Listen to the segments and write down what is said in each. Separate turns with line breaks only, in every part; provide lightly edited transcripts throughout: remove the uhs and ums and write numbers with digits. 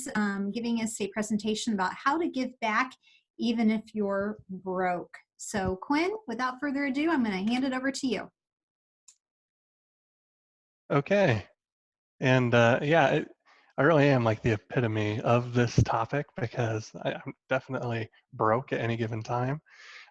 is giving us a presentation about how to give back even if you're broke. So Quinn, without further ado, I'm going to hand it over to you.
Okay. And I really am like the epitome of this topic because I'm definitely broke at any given time,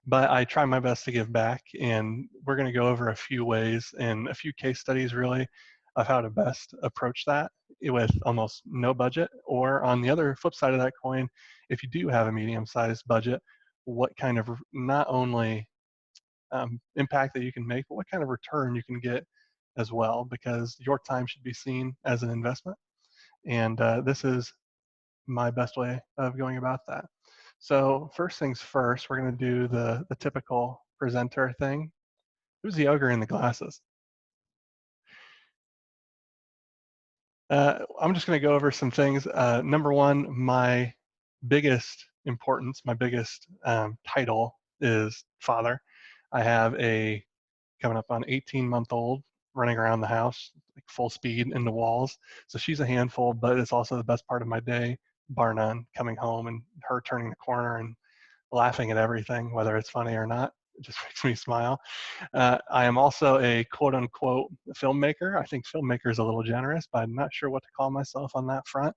but I try my best to give back. And we're going to go over a few ways and a few case studies really of how to best approach that with almost no budget. Or on the other flip side of that coin, if you do have a medium-sized budget, what kind of not only impact that you can make, but what kind of return you can get as well, because your time should be seen as an investment. And this is my best way of going about that. So first things first, we're going to do the typical presenter thing. Who's the ogre in the glasses? I'm just going to go over some things. Number one, my biggest importance, my biggest title is father. I have a coming up on 18-month-old running around the house like full speed in the walls. So she's a handful, but it's also the best part of my day, bar none, coming home and her turning the corner and laughing at everything, whether it's funny or not. It just makes me smile. I am also a quote unquote filmmaker. I think filmmaker is a little generous, but I'm not sure what to call myself on that front.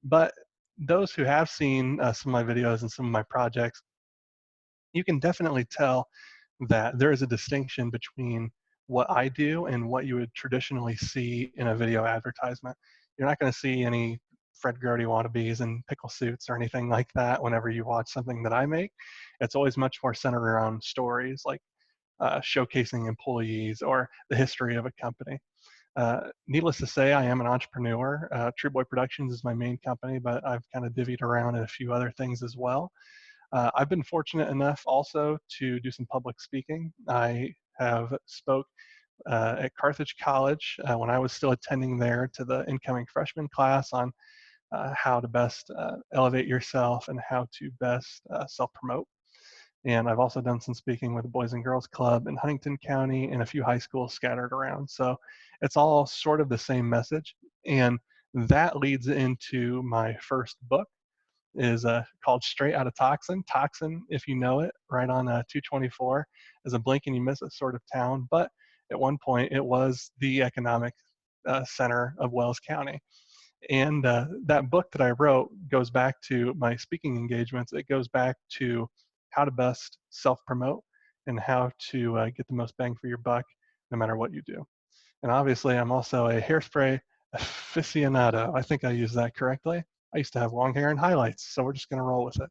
But those who have seen some of my videos and some of my projects, you can definitely tell that there is a distinction between what I do and what you would traditionally see in a video advertisement. You're not going to see any Fred Grody wannabes and pickle suits or anything like that whenever you watch something that I make. It's always much more centered around stories like showcasing employees or the history of a company. Needless to say, I am an entrepreneur. True Boy Productions is my main company, but I've kind of divvied around in a few other things as well. I've been fortunate enough also to do some public speaking. I have spoke at Carthage College when I was still attending there to the incoming freshman class on how to best elevate yourself and how to best self-promote. And I've also done some speaking with the Boys and Girls Club in Huntington County and a few high schools scattered around. So it's all sort of the same message. And that leads into my first book, is called Straight Out of Toxin. Toxin, if you know it, right on 224, is a blink and you miss it sort of town. But at one point, it was the economic center of Wells County. And that book that I wrote goes back to my speaking engagements. It goes back to how to best self-promote and how to get the most bang for your buck no matter what you do. And obviously, I'm also a hairspray aficionado. I think I used that correctly. I used to have long hair and highlights, so we're just going to roll with it.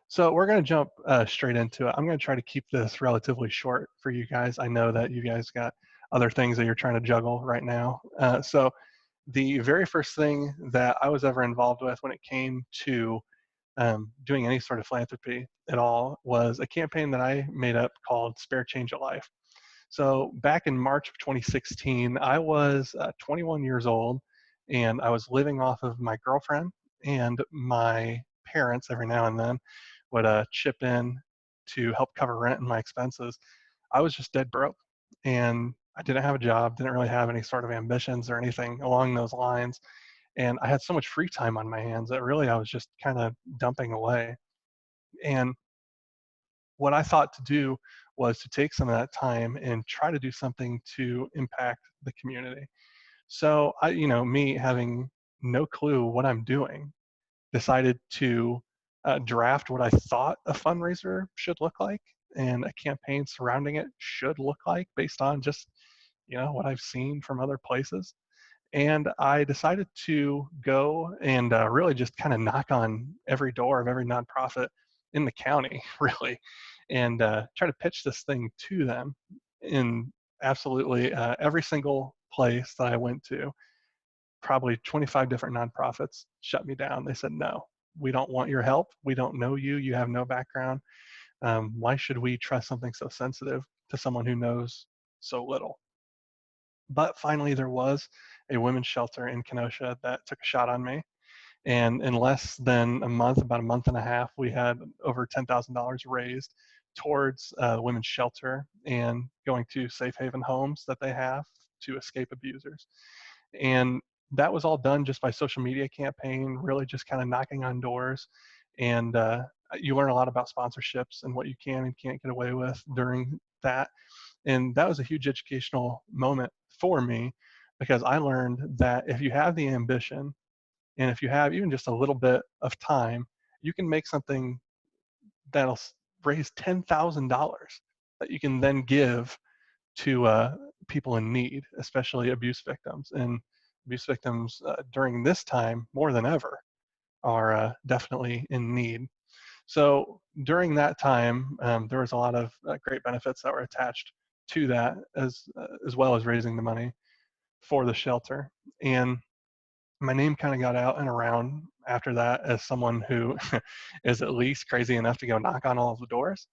So we're going to jump straight into it. I'm going to try to keep this relatively short for you guys. I know that you guys got other things that you're trying to juggle right now. So the very first thing that I was ever involved with when it came to doing any sort of philanthropy at all was a campaign that I made up called Spare Change of Life. So back in March of 2016, I was 21 years old and I was living off of my girlfriend, and my parents every now and then would chip in to help cover rent and my expenses. I was just dead broke and I didn't have a job, didn't really have any sort of ambitions or anything along those lines. And I had so much free time on my hands that really I was just kind of dumping away. And what I thought to do was to take some of that time and try to do something to impact the community. So me having no clue what I'm doing, decided to draft what I thought a fundraiser should look like and a campaign surrounding it should look like based on just, what I've seen from other places. And I decided to go and really just kind of knock on every door of every nonprofit in the county, really, and try to pitch this thing to them in absolutely every single place that I went to. Probably 25 different nonprofits shut me down. They said, no, we don't want your help. We don't know you. You have no background. Why should we trust something so sensitive to someone who knows so little? But finally, there was a women's shelter in Kenosha that took a shot on me. And in less than a month, about a month and a half, we had over $10,000 raised towards the women's shelter and going to safe haven homes that they have to escape abusers. And that was all done just by social media campaign, really just kind of knocking on doors. And you learn a lot about sponsorships and what you can and can't get away with during that. And that was a huge educational moment for me, because I learned that if you have the ambition and if you have even just a little bit of time, you can make something that'll raise $10,000 that you can then give to people in need, especially abuse victims. And abuse victims during this time, more than ever, are definitely in need. So during that time, there was a lot of great benefits that were attached to that, as well as raising the money for the shelter. And my name kind of got out and around after that as someone who is at least crazy enough to go knock on all of the doors.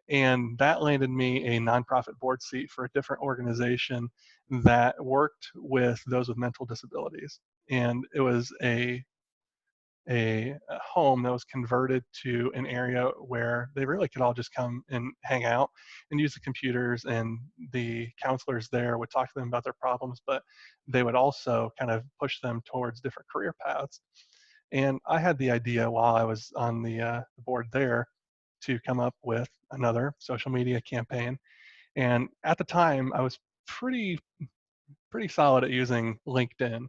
And that landed me a nonprofit board seat for a different organization that worked with those with mental disabilities. And it was a home that was converted to an area where they really could all just come and hang out and use the computers, and the counselors there would talk to them about their problems, but they would also kind of push them towards different career paths. And I had the idea while I was on the board there to come up with another social media campaign. And at the time, I was pretty solid at using LinkedIn.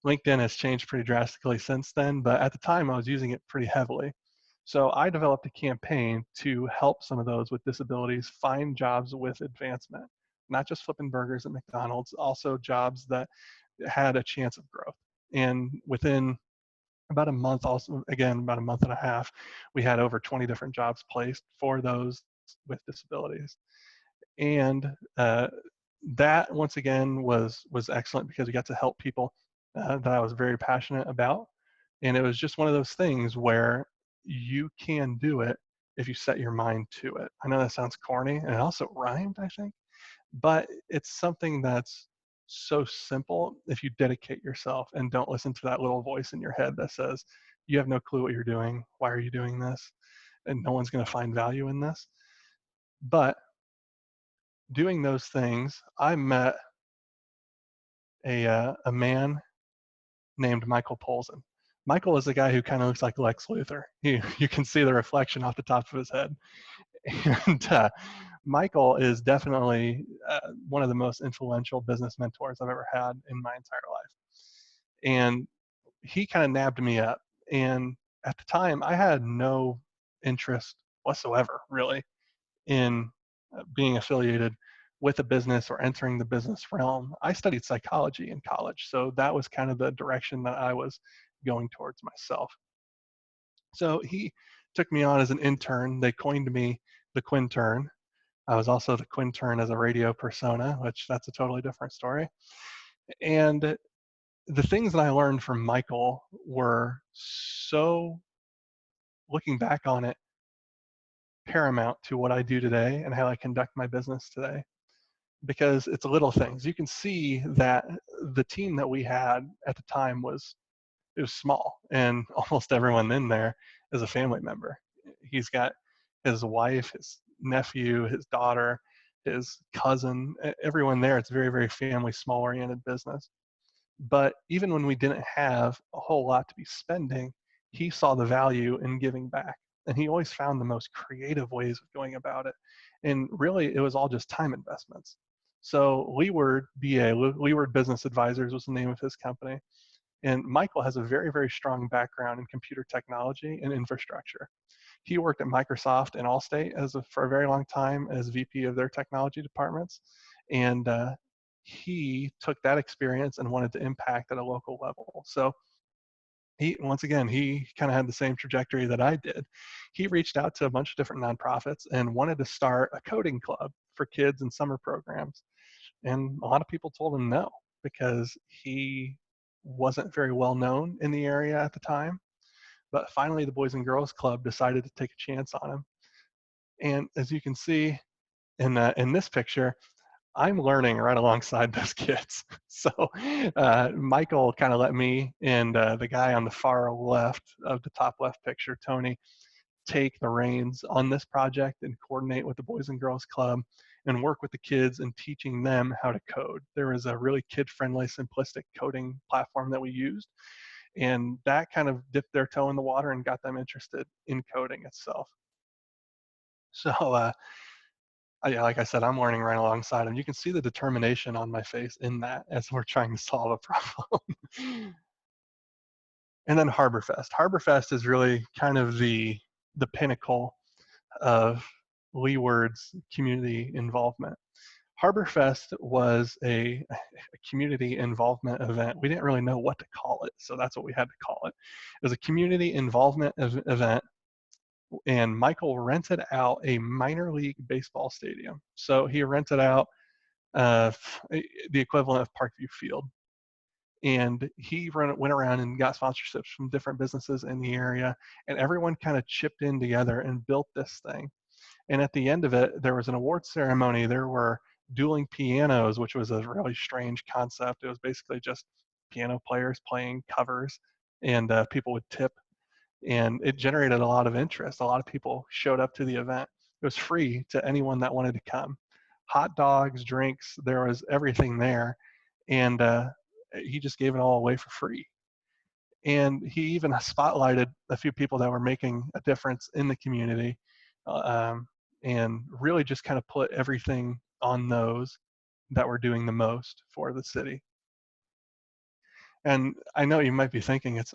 LinkedIn has changed pretty drastically since then, but at the time I was using it pretty heavily. So I developed a campaign to help some of those with disabilities find jobs with advancement, not just flipping burgers at McDonald's, also jobs that had a chance of growth. And within about a month, also again about a month and a half, we had over 20 different jobs placed for those with disabilities. And that once again was excellent, because we got to help people that I was very passionate about. And it was just one of those things where you can do it if you set your mind to it. I know that sounds corny, and it also rhymed, I think, but it's something that's so simple if you dedicate yourself and don't listen to that little voice in your head that says, you have no clue what you're doing. Why are you doing this? And no one's going to find value in this. But doing those things, I met a man named Michael Poulsen. Michael is the guy who kind of looks like Lex Luthor. You can see the reflection off the top of his head. And Michael is definitely one of the most influential business mentors I've ever had in my entire life. And he kind of nabbed me up. And at the time, I had no interest whatsoever, really, in being affiliated with a business or entering the business realm. I studied psychology in college, so that was kind of the direction that I was going towards myself. So he took me on as an intern. They coined me the Quintern. I was also the Quintern as a radio persona, which that's a totally different story. And the things that I learned from Michael were so, looking back on it, paramount to what I do today and how I conduct my business today, because it's little things. You can see that the team that we had at the time was small, and almost everyone in there is a family member. He's got his wife, his nephew, his daughter, his cousin, everyone there. It's very, very family, small oriented business. But even when we didn't have a whole lot to be spending, he saw the value in giving back. And he always found the most creative ways of going about it. And really, it was all just time investments. So Leeward BA, Leeward Business Advisors was the name of his company. And Michael has a very, very strong background in computer technology and infrastructure. He worked at Microsoft and Allstate for a very long time as VP of their technology departments. And he took that experience and wanted to impact at a local level. So once again, he kind of had the same trajectory that I did. He reached out to a bunch of different nonprofits and wanted to start a coding club for kids and summer programs. And a lot of people told him no, because he wasn't very well known in the area at the time. But finally, the Boys and Girls Club decided to take a chance on him. And as you can see in this picture, I'm learning right alongside those kids. So Michael kind of let me and the guy on the far left of the top left picture, Tony, take the reins on this project and coordinate with the Boys and Girls Club. and work with the kids and teaching them how to code. There was a really kid-friendly, simplistic coding platform that we used, and that kind of dipped their toe in the water and got them interested in coding itself. So, yeah, like I said, I'm learning right alongside them. You can see the determination on my face in that as we're trying to solve a problem. And then Harborfest. Harborfest is really kind of the pinnacle of Leeward's community involvement. Harborfest was a community involvement event. We didn't really know what to call it, so that's what we had to call it. It was a community involvement event, and Michael rented out a minor league baseball stadium. So he rented out uh, the equivalent of Parkview Field, and he went around and got sponsorships from different businesses in the area, and everyone kind of chipped in together and built this thing. And at the end of it, there was an award ceremony. There were dueling pianos, which was a really strange concept. It was basically just piano players playing covers, and people would tip, and it generated a lot of interest. A lot of people showed up to the event. It was free to anyone that wanted to come. Hot dogs, drinks, there was everything there, and he just gave it all away for free. And he even spotlighted a few people that were making a difference in the community, uh, um, and really just kind of put everything on those that were doing the most for the city. And I know you might be thinking, it's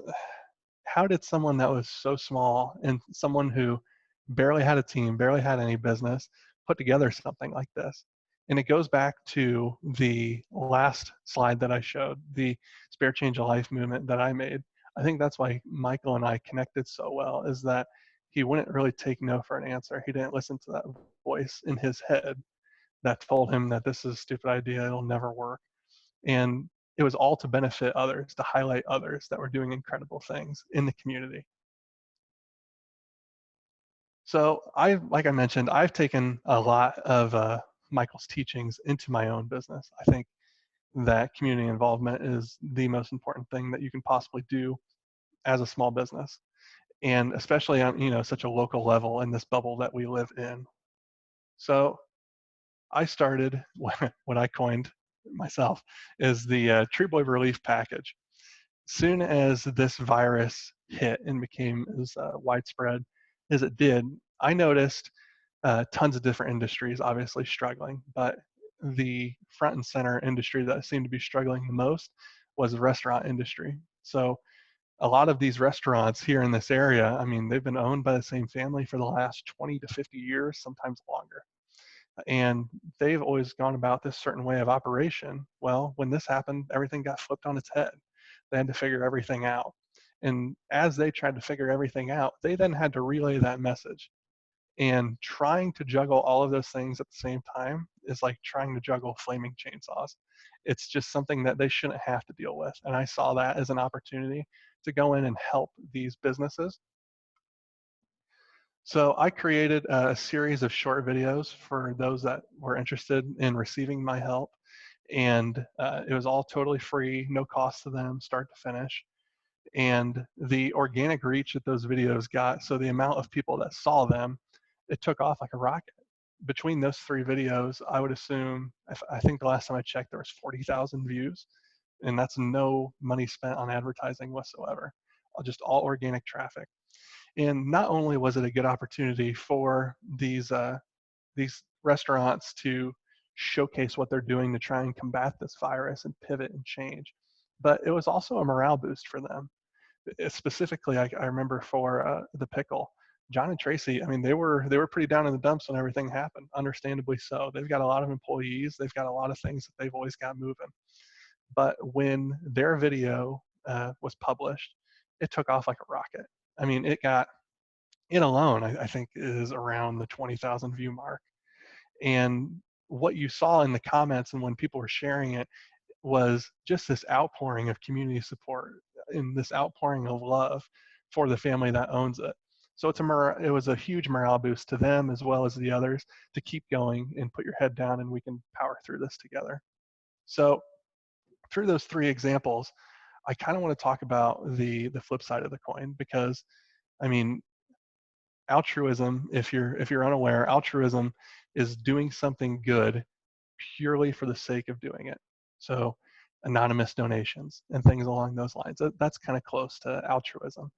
how did someone that was so small and someone who barely had a team, barely had any business, put together something like this? And it goes back to the last slide that I showed, the Spare Change of Life movement that I made. I think that's why Michael and I connected so well, is that he wouldn't really take no for an answer. He didn't listen to that voice in his head that told him that this is a stupid idea, it'll never work. And it was all to benefit others, to highlight others that were doing incredible things in the community. So like I mentioned, I've taken a lot of Michael's teachings into my own business. I think that community involvement is the most important thing that you can possibly do as a small business, and especially on such a local level in this bubble that we live in. So I started what I coined myself is the Tree Boy Relief Package. Soon as this virus hit and became as widespread as it did, I noticed tons of different industries obviously struggling, but the front and center industry that seemed to be struggling the most was the restaurant industry. So a lot of these restaurants here in this area, I mean, they've been owned by the same family for the last 20 to 50 years, sometimes longer. And they've always gone about this certain way of operation. Well, when this happened, everything got flipped on its head. They had to figure everything out. And as they tried to figure everything out, they then had to relay that message. And trying to juggle all of those things at the same time is like trying to juggle flaming chainsaws. It's just something that they shouldn't have to deal with. And I saw that as an opportunity to go in and help these businesses. So I created a series of short videos for those that were interested in receiving my help. And it was all totally free, no cost to them, start to finish. And the organic reach that those videos got, so the amount of people that saw them, it took off like a rocket. Between those three videos, I would assume, I think the last time I checked, there was 40,000 views. And that's no money spent on advertising whatsoever, just all organic traffic. And not only was it a good opportunity for these restaurants to showcase what they're doing to try and combat this virus and pivot and change, but it was also a morale boost for them. Specifically, I remember for the pickle, John and Tracy. I mean, they were pretty down in the dumps when everything happened. Understandably so. They've got a lot of employees. They've got a lot of things that they've always got moving. But when their video was published, it took off like a rocket. I mean, it alone, I think, is around the 20,000 view mark. And what you saw in the comments and when people were sharing it was just this outpouring of community support and this outpouring of love for the family that owns it. So it was a huge morale boost to them as well as the others to keep going and put your head down, and we can power through this together. So through those three examples, I kind of want to talk about the flip side of the coin, because I mean, altruism, if you're unaware, altruism is doing something good purely for the sake of doing it. So anonymous donations and things along those lines. That's kind of close to altruism.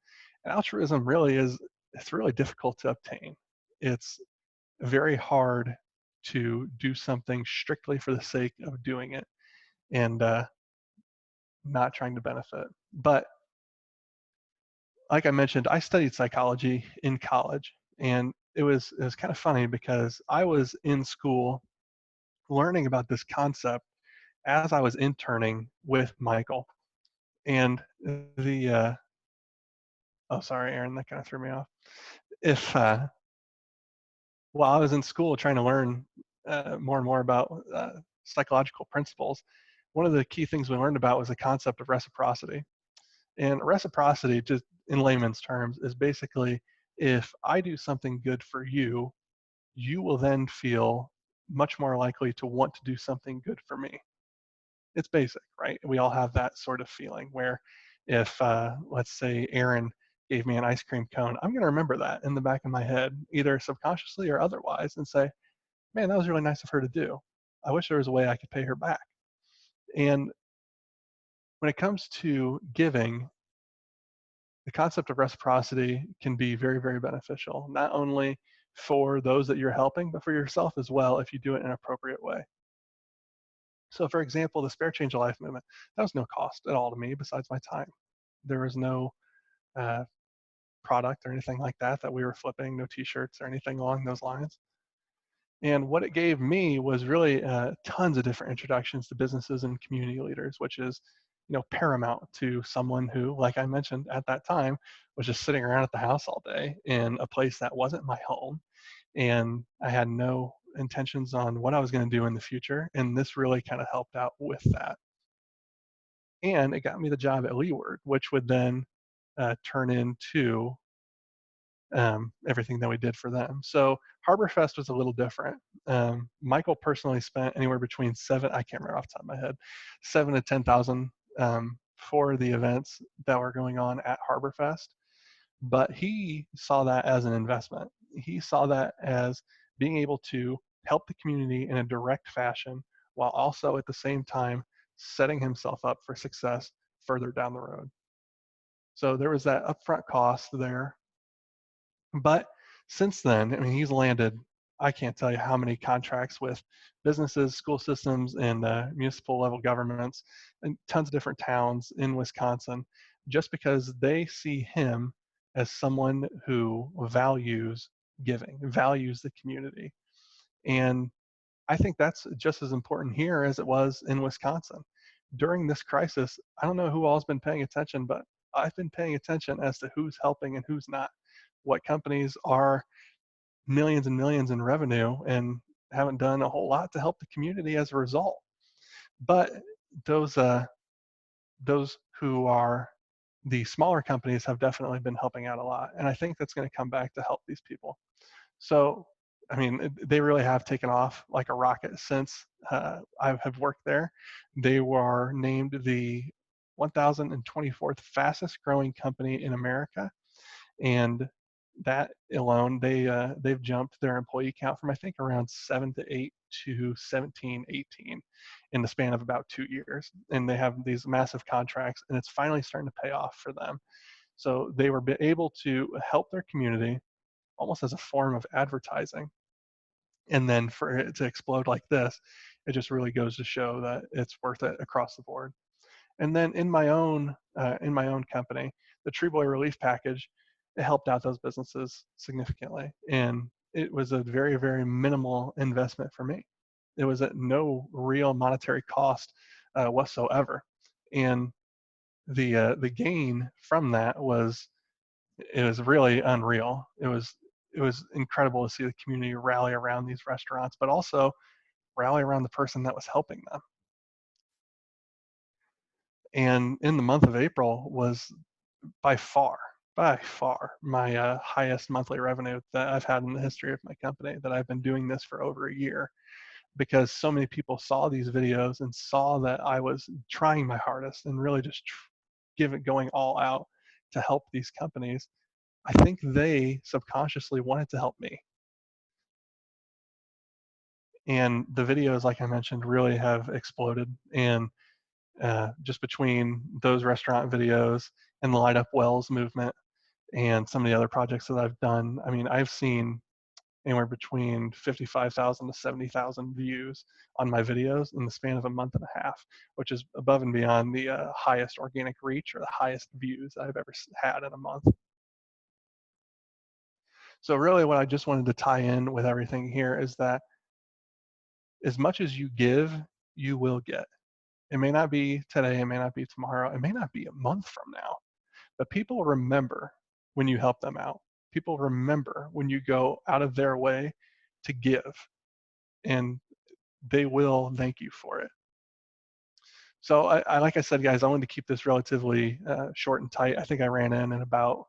And altruism really is, it's really difficult to obtain. It's very hard to do something strictly for the sake of doing it and not trying to benefit. But like I mentioned, I studied psychology in college, and it was kind of funny because I was in school learning about this concept as I was interning with Michael. And the oh, sorry, Aaron, that kind of threw me off. If while I was in school trying to learn more and more about psychological principles, one of the key things we learned about was the concept of reciprocity. And reciprocity, just in layman's terms, is basically if I do something good for you, you will then feel much more likely to want to do something good for me. It's basic, right? We all have that sort of feeling where if, let's say, Aaron gave me an ice cream cone, I'm going to remember that in the back of my head, either subconsciously or otherwise, and say, man, that was really nice of her to do. I wish there was a way I could pay her back. And when it comes to giving, the concept of reciprocity can be very, very beneficial, not only for those that you're helping, but for yourself as well if you do it in an appropriate way. So, for example, the Spare Change of Life movement, that was no cost at all to me besides my time. There was no uh, product or anything like that that we were flipping, no T-shirts or anything along those lines. And what it gave me was really tons of different introductions to businesses and community leaders, which is, paramount to someone who, like I mentioned at that time, was just sitting around at the house all day in a place that wasn't my home, and I had no intentions on what I was going to do in the future. And this really kind of helped out with that. And it got me the job at Leeward, which would then turn into everything that we did for them. So Harborfest was a little different. Michael personally spent anywhere between I can't remember off the top of my head, 7 to 10,000 for the events that were going on at Harborfest. But he saw that as an investment. He saw that as being able to help the community in a direct fashion while also at the same time setting himself up for success further down the road. So there was that upfront cost there. But since then, I mean, he's landed, I can't tell you how many contracts with businesses, school systems, and municipal level governments, and tons of different towns in Wisconsin, just because they see him as someone who values giving, values the community. And I think that's just as important here as it was in Wisconsin. During this crisis, I don't know who all's been paying attention, but I've been paying attention as to who's helping and who's not. What companies are millions and millions in revenue and haven't done a whole lot to help the community as a result. But those those who are the smaller companies have definitely been helping out a lot, and I think that's going to come back to help these people. So, I mean, they really have taken off like a rocket since I have worked there. They were named the 1,024th fastest growing company in America, and that alone, they've jumped their employee count from I think around 7 to 8 to 17, 18 in the span of about 2 years. And they have these massive contracts, and it's finally starting to pay off for them. So they were able to help their community almost as a form of advertising. And then for it to explode like this, it just really goes to show that it's worth it across the board. And then in my own company, the Tree Boy Relief Package, it helped out those businesses significantly, and it was a very, very minimal investment for me. It was at no real monetary cost whatsoever, and the gain from that was, it was really unreal. It was incredible to see the community rally around these restaurants, but also rally around the person that was helping them. And in the month of April was by far, my highest monthly revenue that I've had in the history of my company, that I've been doing this for over a year, because so many people saw these videos and saw that I was trying my hardest and really just going all out to help these companies. I think they subconsciously wanted to help me. And the videos, like I mentioned, really have exploded. And just between those restaurant videos and the Light Up Wells movement and some of the other projects that I've done, I mean, I've seen anywhere between 55,000 to 70,000 views on my videos in the span of a month and a half, which is above and beyond the highest organic reach or the highest views I've ever had in a month. So really what I just wanted to tie in with everything here is that as much as you give, you will get. It may not be today, it may not be tomorrow, it may not be a month from now, but people remember when you help them out. People remember when you go out of their way to give, and they will thank you for it. So like I said, guys, I wanted to keep this relatively short and tight. I think I ran in about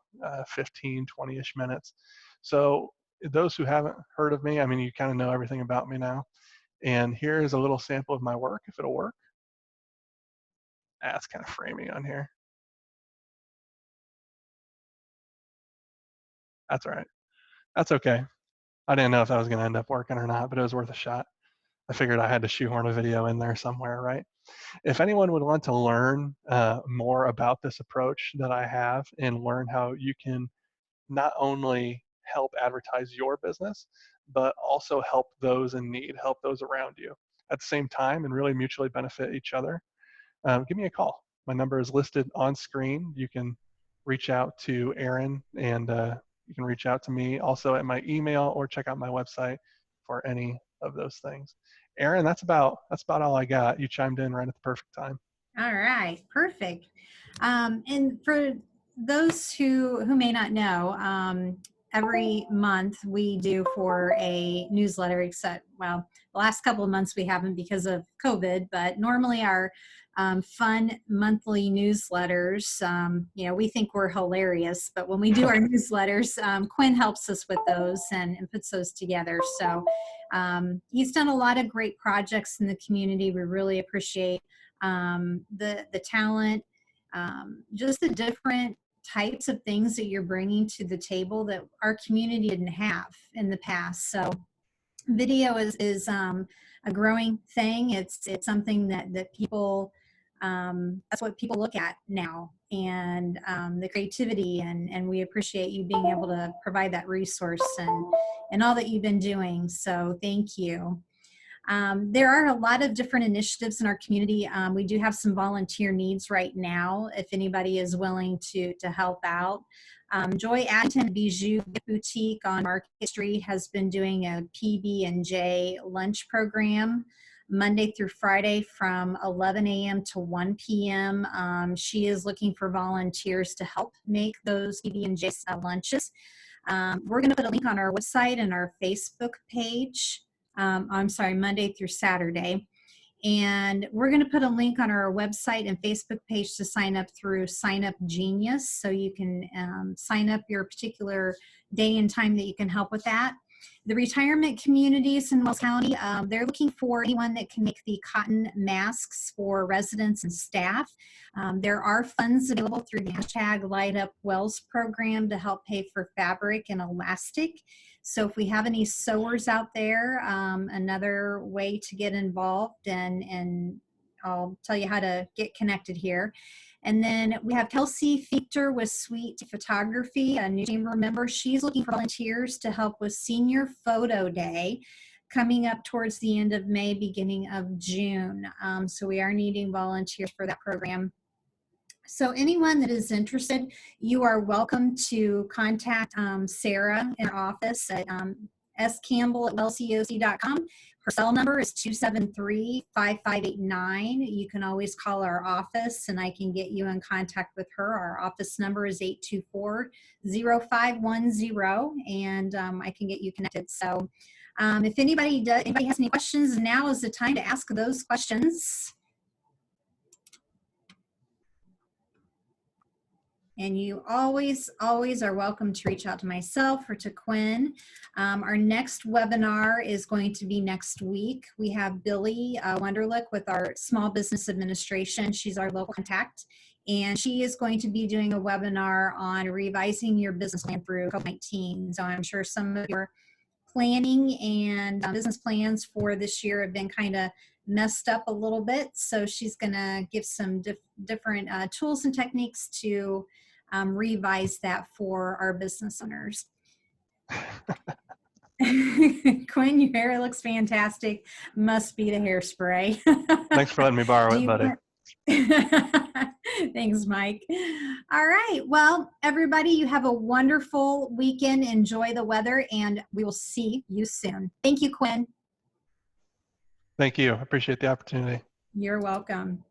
15, 20-ish minutes. So those who haven't heard of me, I mean, you kind of know everything about me now. And here's a little sample of my work, if it'll work. It's kind of framing on here. That's all right. That's okay. I didn't know if that was going to end up working or not, but it was worth a shot. I figured I had to shoehorn a video in there somewhere, right? If anyone would want to learn more about this approach that I have and learn how you can not only help advertise your business, but also help those in need, help those around you at the same time and really mutually benefit each other, give me a call. My number is listed on screen. You can reach out to Aaron and you can reach out to me also at my email or check out my website for any of those things. Aaron, that's about all I got. You chimed in right at the perfect time.
All right, perfect. And for those who may not know, every month we do for a newsletter, except, well, the last couple of months we haven't because of COVID, but normally our fun monthly newsletters, we think we're hilarious, but when we do our newsletters, Quinn helps us with those and puts those together. So he's done a lot of great projects in the community. We really appreciate the talent, just the different types of things that you're bringing to the table that our community didn't have in the past. So video is a growing thing. It's something that people, that's what people look at now, and the creativity, and we appreciate you being able to provide that resource and all that you've been doing. So thank you. There are a lot of different initiatives in our community. We do have some volunteer needs right now if anybody is willing to help out. Joy Addington Bijou Boutique on Market Street has been doing a PB&J lunch program Monday through Friday from 11 a.m. to 1 p.m. She is looking for volunteers to help make those PB&J lunches. We're going to put a link on our website and our Facebook page. I'm sorry, Monday through Saturday. And we're going to put a link on our website and Facebook page to sign up through Sign Up Genius. So you can sign up your particular day and time that you can help with that. The retirement communities in Wells County, they're looking for anyone that can make the cotton masks for residents and staff. There are funds available through the hashtag Light Up Wells program to help pay for fabric and elastic. So if we have any sewers out there, another way to get involved, and I'll tell you how to get connected here. And then we have Kelsey Fichter with Sweet Photography, a new chamber member. She's looking for volunteers to help with Senior Photo Day coming up towards the end of May, beginning of June. So we are needing volunteers for that program. So anyone that is interested, you are welcome to contact Sarah in our office at scampbell@wellcoc.com. Her cell number is 273-5589. You can always call our office and I can get you in contact with her. Our office number is 824-0510, and I can get you connected. So if anybody has any questions, now is the time to ask those questions. And you always are welcome to reach out to myself or to Quinn. Our next webinar is going to be next week. We have Billy Wunderlich with our Small Business Administration. She's our local contact. and she is going to be doing a webinar on revising your business plan through COVID-19. So I'm sure some of your planning and business plans for this year have been kind of messed up a little bit. So she's going to give some different tools and techniques to revise that for our business owners. Quinn, your hair looks fantastic. Must be the hairspray.
Thanks for letting me borrow it, buddy.
Thanks, Mike. All right. Well, everybody, you have a wonderful weekend. Enjoy the weather, and we will see you soon. Thank you, Quinn.
Thank you. I appreciate the opportunity.
You're welcome.